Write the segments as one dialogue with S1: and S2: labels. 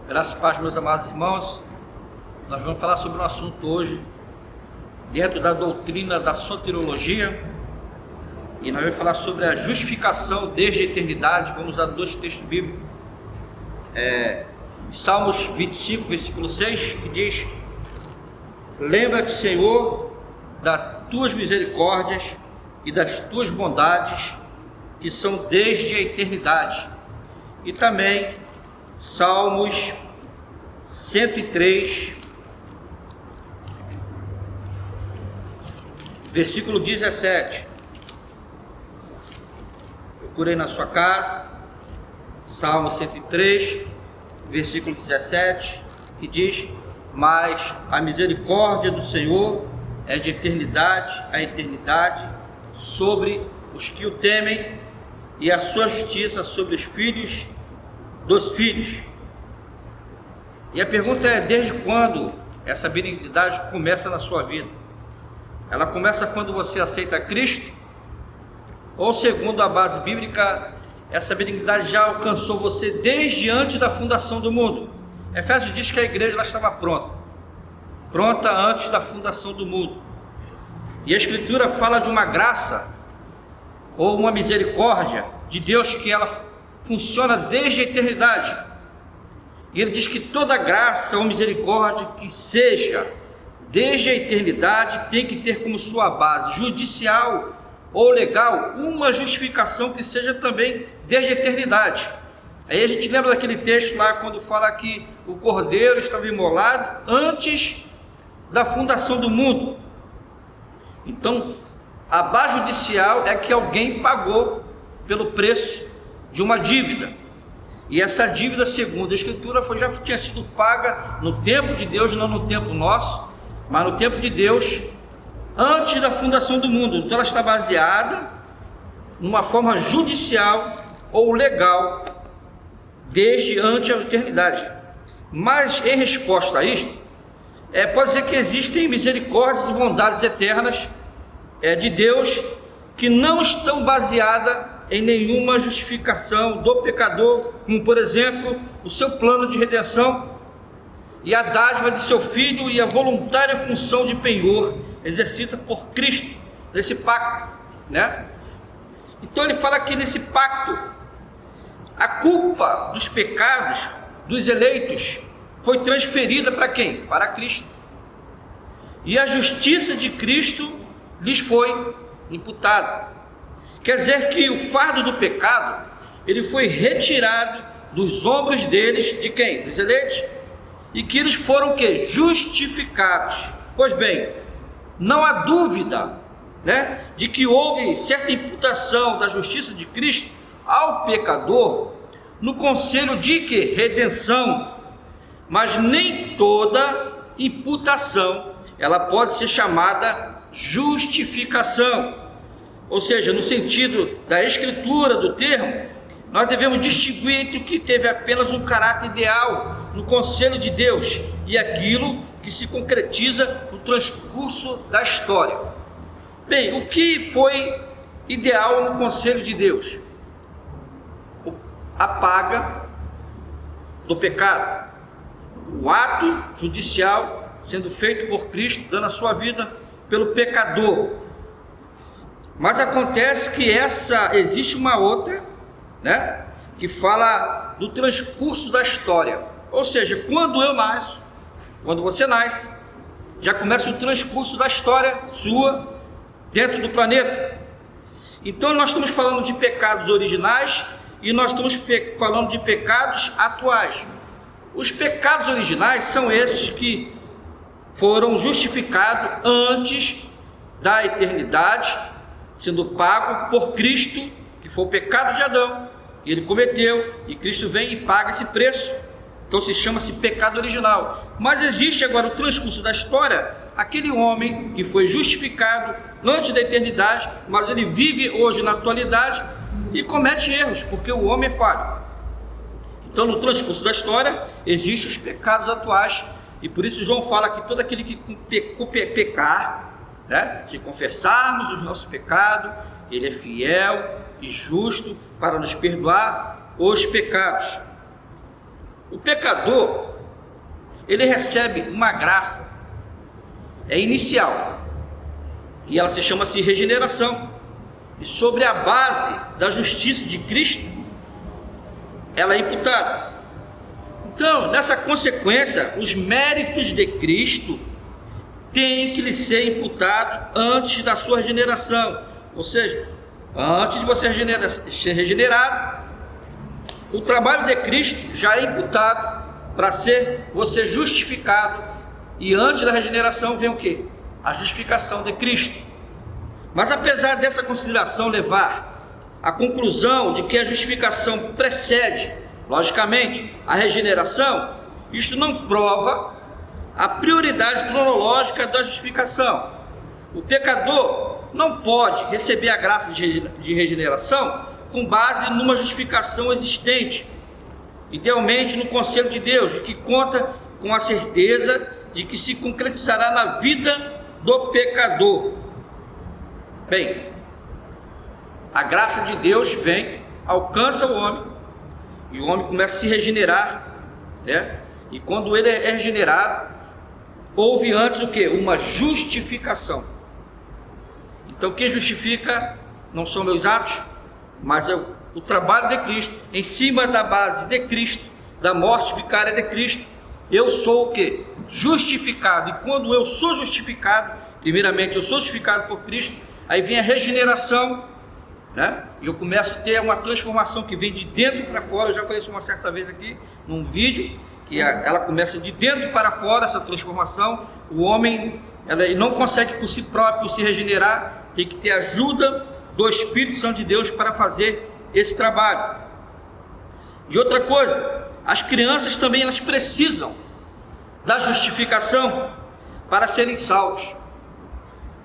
S1: Graças e paz, meus amados irmãos. Nós vamos falar sobre um assunto hoje, dentro da doutrina da soteriologia, e nós vamos falar sobre a justificação desde a eternidade. Vamos usar dois textos bíblicos, Salmos 25, versículo 6, que diz: lembra-te, Senhor, das tuas misericórdias e das tuas bondades, que são desde a eternidade. E também Salmos 103, versículo 17. Procurei na sua casa, Salmo 103, versículo 17, que diz: mas a misericórdia do Senhor é de eternidade a eternidade sobre os que o temem, e a sua justiça sobre os filhos dos filhos. E a pergunta é: desde quando essa benignidade começa na sua vida? Ela começa quando você aceita Cristo? Ou, segundo a base bíblica, essa benignidade já alcançou você desde antes da fundação do mundo? Efésios diz que a igreja ela estava pronta antes da fundação do mundo. E a Escritura fala de uma graça ou uma misericórdia de Deus que ela funciona desde a eternidade. E ele diz que toda graça ou misericórdia que seja desde a eternidade tem que ter como sua base judicial ou legal uma justificação que seja também desde a eternidade. Aí a gente lembra daquele texto lá quando fala que o cordeiro estava imolado antes da fundação do mundo. Então a base judicial é que alguém pagou pelo preço de uma dívida, e essa dívida, segundo a Escritura, já tinha sido paga no tempo de Deus, não no tempo nosso, mas no tempo de Deus, antes da fundação do mundo. Então ela está baseada numa forma judicial ou legal desde antes da eternidade. Mas em resposta a isto, pode dizer que existem misericórdias e bondades eternas de Deus que não estão baseadas em nenhuma justificação do pecador, como por exemplo o seu plano de redenção e a dádiva de seu Filho e a voluntária função de penhor exercida por Cristo nesse pacto, né? Então ele fala que nesse pacto a culpa dos pecados dos eleitos foi transferida para quem? Para Cristo, e a justiça de Cristo lhes foi imputada. Quer dizer que o fardo do pecado ele foi retirado dos ombros deles, de quem? Dos eleitos, e que eles foram que? Justificados. Pois bem, não há dúvida, né, de que houve certa imputação da justiça de Cristo ao pecador no conselho de que? Redenção. Mas nem toda imputação ela pode ser chamada justificação. Ou seja, no sentido da escritura do termo, nós devemos distinguir entre o que teve apenas um caráter ideal no conselho de Deus e aquilo que se concretiza no transcurso da história. Bem, o que foi ideal no conselho de Deus? A paga do pecado, o ato judicial sendo feito por Cristo, dando a sua vida pelo pecador. Mas acontece que existe uma outra, né, que fala do transcurso da história. Ou seja, quando eu nasço, quando você nasce, já começa o transcurso da história sua dentro do planeta. Então nós estamos falando de pecados originais e nós estamos falando de pecados atuais. Os pecados originais são esses que foram justificados antes da eternidade, sendo pago por Cristo, que foi o pecado de Adão, e ele cometeu, e Cristo vem e paga esse preço. Então se chama-se pecado original. Mas existe agora o transcurso da história, aquele homem que foi justificado antes da eternidade, mas ele vive hoje na atualidade e comete erros, porque o homem é falho. Então no transcurso da história existem os pecados atuais, e por isso João fala que todo aquele que pecar, né, se confessarmos os nossos pecados, ele é fiel e justo para nos perdoar os pecados. O pecador, ele recebe uma graça, inicial, e ela se chama-se regeneração, e sobre a base da justiça de Cristo, ela é imputada. Então, nessa consequência, os méritos de Cristo têm que lhe ser imputados antes da sua regeneração, ou seja, antes de você ser regenerado, o trabalho de Cristo já é imputado para ser você justificado, e antes da regeneração vem o quê? A justificação de Cristo. Mas apesar dessa consideração levar à conclusão de que a justificação precede, logicamente, a regeneração, isto não prova a prioridade cronológica da justificação. O pecador não pode receber a graça de regeneração com base numa justificação existente, idealmente no conselho de Deus, que conta com a certeza de que se concretizará na vida do pecador. Bem, a graça de Deus vem, alcança o homem, e o homem começa a se regenerar, né? E quando ele é regenerado, houve antes o que? Uma justificação. Então quem justifica não são meus atos, mas é o trabalho de Cristo, em cima da base de Cristo, da morte vicária de Cristo, eu sou o que? Justificado. E quando eu sou justificado, primeiramente eu sou justificado por Cristo, aí vem a regeneração, né? E eu começo a ter uma transformação que vem de dentro para fora. Eu já falei isso uma certa vez aqui, num vídeo, que ela começa de dentro para fora, essa transformação. O homem ele não consegue por si próprio se regenerar, tem que ter ajuda do Espírito Santo de Deus para fazer esse trabalho. E outra coisa, as crianças também elas precisam da justificação para serem salvos,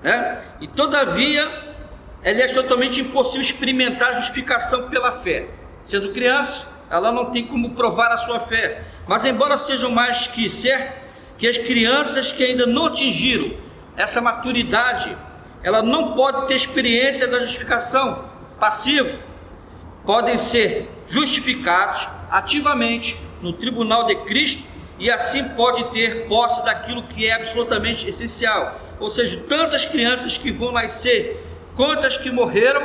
S1: né? E todavia, é totalmente impossível experimentar a justificação pela fé. Sendo criança, ela não tem como provar a sua fé. Mas embora sejam mais que certo que as crianças que ainda não atingiram essa maturidade, ela não pode ter experiência da justificação passiva, podem ser justificados ativamente no tribunal de Cristo, e assim pode ter posse daquilo que é absolutamente essencial. Ou seja, tantas crianças que vão nascer, quantas que morreram,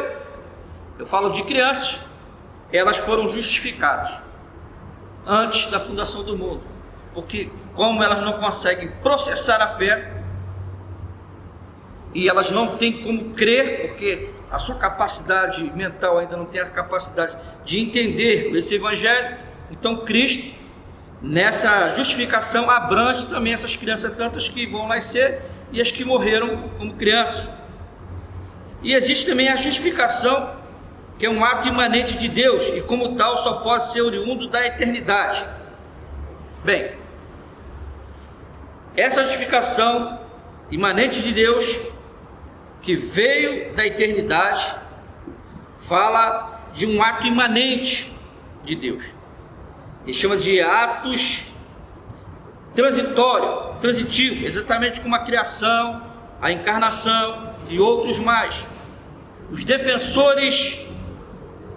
S1: eu falo de crianças, elas foram justificadas antes da fundação do mundo, porque como elas não conseguem processar a fé, e elas não têm como crer, porque a sua capacidade mental ainda não tem a capacidade de entender esse evangelho, então Cristo, nessa justificação, abrange também essas crianças, tantas que vão nascer e as que morreram como crianças. E existe também a justificação, que é um ato imanente de Deus, e como tal só pode ser oriundo da eternidade. Bem, essa justificação imanente de Deus, que veio da eternidade, fala de um ato imanente de Deus. Ele chama de atos transitivo, exatamente como a criação, a encarnação e outros mais. Os defensores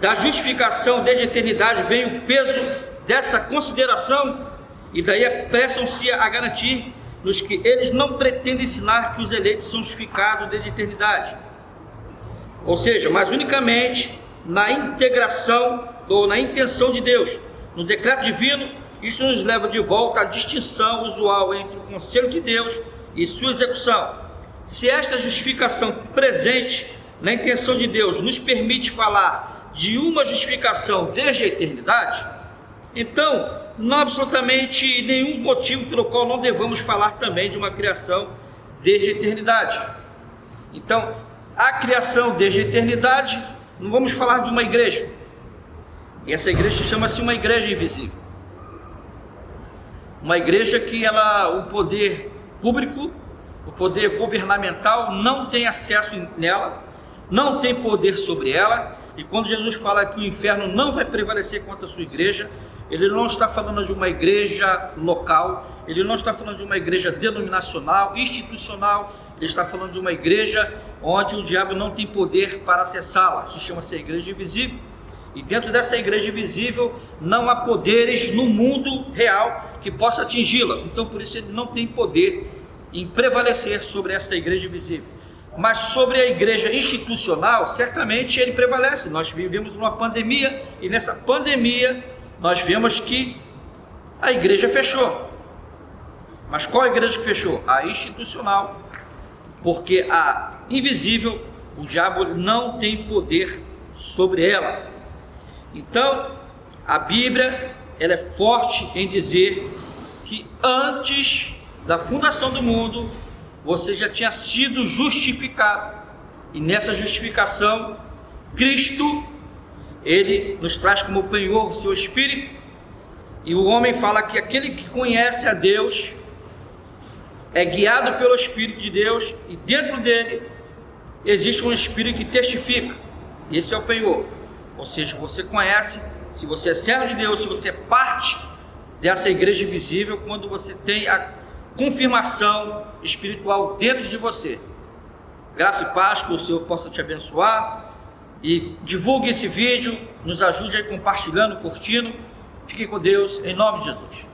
S1: da justificação desde a eternidade veem o peso dessa consideração, e daí apressam-se a garantir-nos que eles não pretendem ensinar que os eleitos são justificados desde a eternidade, ou seja, mas unicamente na integração ou na intenção de Deus, no decreto divino. Isso nos leva de volta à distinção usual entre o conselho de Deus e sua execução. Se esta justificação presente na intenção de Deus nos permite falar de uma justificação desde a eternidade, então não há absolutamente nenhum motivo pelo qual não devamos falar também de uma criação desde a eternidade. Então, a criação desde a eternidade, não vamos falar de uma igreja, e essa igreja chama-se uma igreja invisível, uma igreja que o poder público, o poder governamental não tem acesso nela, não tem poder sobre ela. E quando Jesus fala que o inferno não vai prevalecer contra a sua igreja, ele não está falando de uma igreja local, ele não está falando de uma igreja denominacional, institucional, ele está falando de uma igreja onde o diabo não tem poder para acessá-la, que chama-se a igreja invisível. E dentro dessa igreja visível não há poderes no mundo real que possa atingi-la. Então por isso ele não tem poder em prevalecer sobre essa igreja visível. Mas sobre a igreja institucional, certamente ele prevalece. Nós vivemos numa pandemia e nessa pandemia nós vemos que a igreja fechou. Mas qual a igreja que fechou? A institucional. Porque a invisível, o diabo não tem poder sobre ela. Então, a Bíblia ela é forte em dizer que antes da fundação do mundo, você já tinha sido justificado. E nessa justificação, Cristo, ele nos traz como penhor o seu Espírito. E o homem fala que aquele que conhece a Deus é guiado pelo Espírito de Deus, e dentro dele existe um Espírito que testifica. Esse é o penhor. Ou seja, você conhece, se você é servo de Deus, se você é parte dessa igreja visível, quando você tem a confirmação espiritual dentro de você. Graça e paz, que o Senhor possa te abençoar, e divulgue esse vídeo, nos ajude aí compartilhando, curtindo. Fique com Deus, em nome de Jesus.